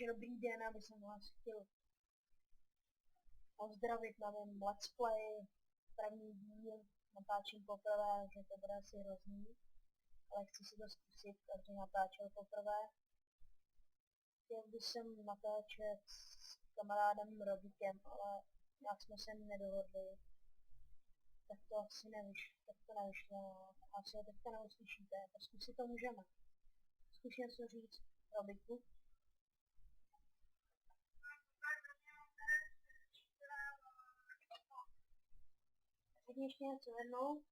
Takže dobrý den, aby jsem vás chtěl pozdravit na mém let's play. První díl natáčím poprvé, že to bude asi hrozný, ale chci si to zkusit, takže natáčel poprvé. Chtěl bych sem natáčet s kamarádem Robikem, ale nějak jsme se nedohodli. Tak to asi nevyšlo, asi ho teďka neuslyšíte, tak zkusit to můžeme. Zkus něco říct, Robiku. Řekni ještě něco jednou.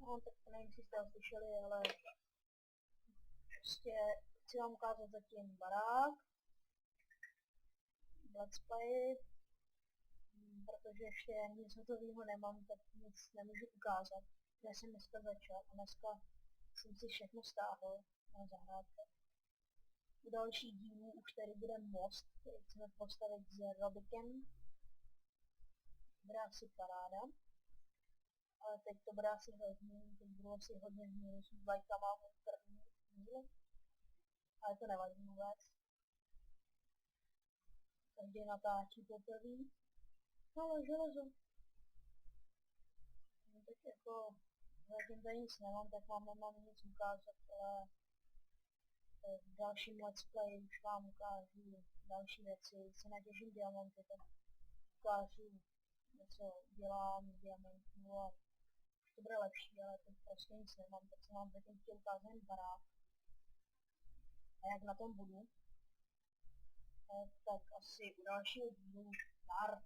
No, tak to nevím, jestli jste ho slyšeli, ale prostě chci vám ukázat zatím barák, let's play, protože ještě nic hotového nemám, tak nic nemůžu ukázat. Já jsem dneska začal a dneska jsem si všechno stáhl na zahrádce. U další dílů už tady bude most, který chceme postavit s Robikem. Bude asi paráda. Ale teď to bude asi hrozný, teď budu asi hodně hnědý s lajkama v první díl. Ale to nevadí vůbec. Každý natáčí poprvé. No ale železo. No tak jako, zatím tady nic nemám, tak vám nemám nic ukázat, ale v dalším let's play už vám ukážu další věci. Se natěžím diamanty, tak ukážu něco dělám diamantů a to bude lepší, ale teď prostě nic nemám, tak jsem vám zatím chtěl ukázat jen barák. A jak na tom budu, tak asi u dalšího dílu, dar.